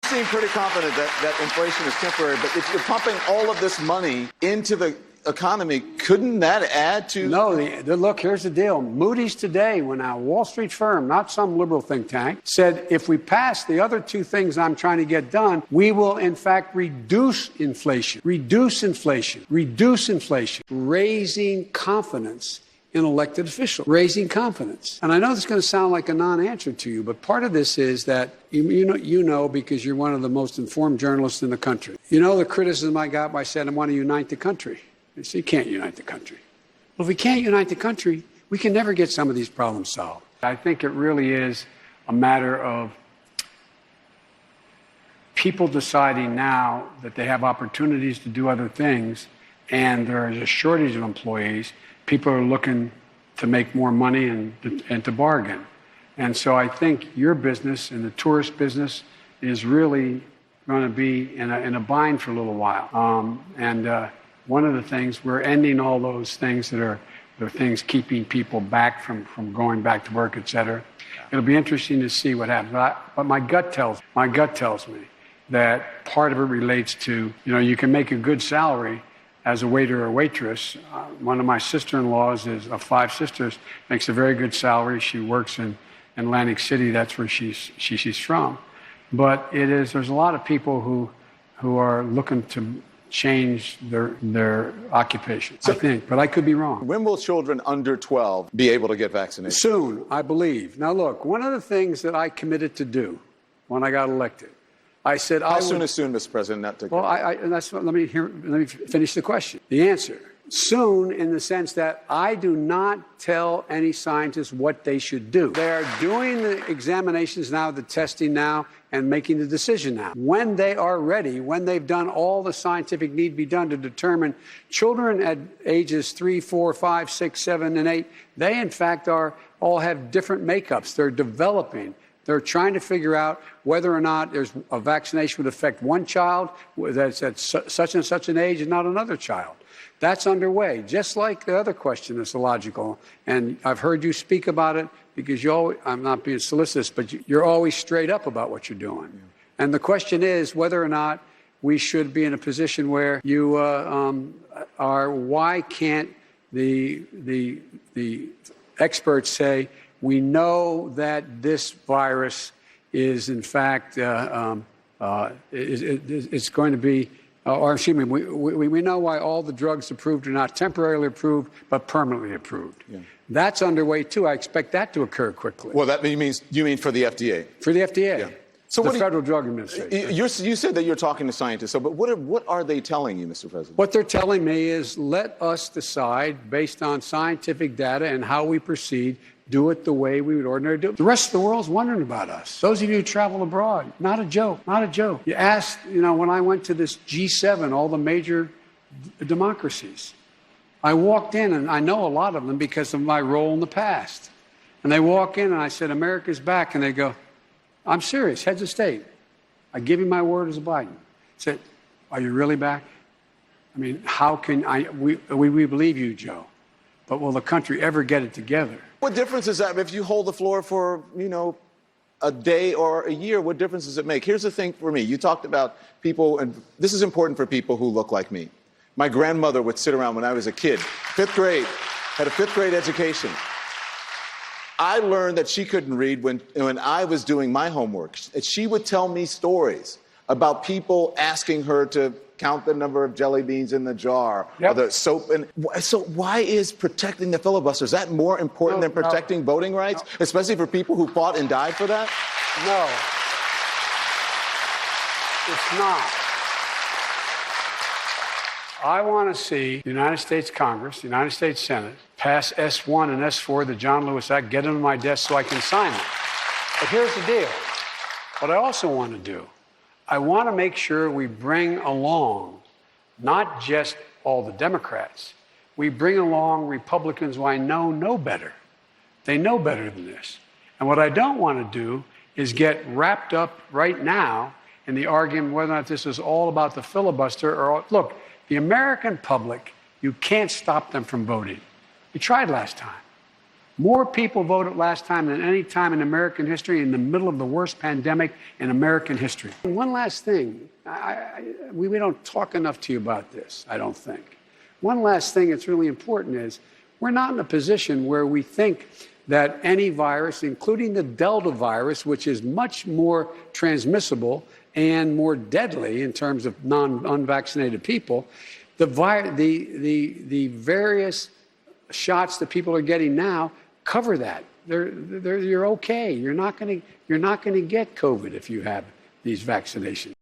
seem pretty confident that inflation is temporary, but if you're pumping all of this money into the economy, couldn't that add to... No, look, here's the deal. Moody's today, when a Wall Street firm, not some liberal think tank, said if we pass the other two things I'm trying to get done, we will in fact reduce inflation, raising confidence in elected officials, raising confidence. And I know this is going to sound like a non-answer to you, but part of this is that, you know, because you're one of the most informed journalists in the country. You know the criticism I got by saying I want to unite the country. So you can't unite the country. Well, if we can't unite the country, we can never get some of these problems solved. I think it really is a matter of people deciding now that they have opportunities to do other things, and there is a shortage of employees. People are looking to make more money and to bargain. And so I think your business and the tourist business is really going to be in a bind for a little while. One of the things, we're ending all those things that are the things keeping people back from going back to work, et cetera. It'll be interesting to see what happens. But my gut tells me that part of it relates to, you can make a good salary as a waiter or waitress. One of my sister-in-laws of 5 sisters, makes a very good salary. She works in Atlantic City. That's where she's from. But there's a lot of people who are looking to change their occupation, I think, but I could be wrong. When will children under 12 be able to get vaccinated? Soon, I believe. Now, look, one of the things that I committed to do when I got elected, I said, How soon is soon, Mr. President? Well, let me finish the question. The answer. Soon, in the sense that I do not tell any scientists what they should do. They are doing the examinations now, the testing now, and making the decision now. When they are ready, when they've done all the scientific need be done to determine children at ages 3, 4, 5, 6, 7, and 8, they in fact all have different makeups. They're developing. They're trying to figure out whether or not there's a vaccination would affect one child that's at such and such an age and not another child. That's underway, just like the other question is illogical. And I've heard you speak about it because I'm not being solicitous, but you're always straight up about what you're doing. Yeah. And the question is whether or not we should be in a position where you why can't the experts say, we know that this virus is in fact, it's going to be, or excuse me, we know why all the drugs approved are not temporarily approved, but permanently approved. Yeah. That's underway, too. I expect that to occur quickly. Well, you mean for the FDA? For the FDA. Yeah. So the Federal Drug Administration. You said that you're talking to scientists, but what are they telling you, Mr. President? What they're telling me is let us decide based on scientific data and how we proceed, do it the way we would ordinarily do it. The rest of the world's wondering about us. Those of you who travel abroad, not a joke, not a joke. You asked, when I went to this G7, all the major democracies, I walked in, and I know a lot of them because of my role in the past. And they walk in, and I said, America's back. And they go, I'm serious, heads of state. I give you my word as a Biden. I said, are you really back? I mean, how can we believe you, Joe. But will the country ever get it together? What difference is that if you hold the floor for, a day or a year? What difference does it make? Here's the thing for me. You talked about people, and this is important for people who look like me. My grandmother would sit around when I was a kid, 5th grade, had a 5th grade education. I learned that she couldn't read when I was doing my homework. She would tell me stories about people asking her to count the number of jelly beans in the jar, or the soap. And so why is protecting the filibuster, is that more important than protecting voting rights, especially for people who fought and died for that? No, it's not. I want to see the United States Congress, the United States Senate, pass S1 and S4, the John Lewis Act, get them to my desk so I can sign them. But here's the deal. What I also want to do, I want to make sure we bring along not just all the Democrats, we bring along Republicans who I know better. They know better than this. And what I don't want to do is get wrapped up right now in the argument whether or not this is all about the filibuster or, look, the American public, you can't stop them from voting. You tried last time. More people voted last time than any time in American history in the middle of the worst pandemic in American history. And one last thing. We don't talk enough to you about this, I don't think. One last thing that's really important is we're not in a position where we think that any virus, including the Delta virus, which is much more transmissible and more deadly in terms of unvaccinated people, the various shots that people are getting now cover that. You're okay. You're not going to get COVID if you have these vaccinations.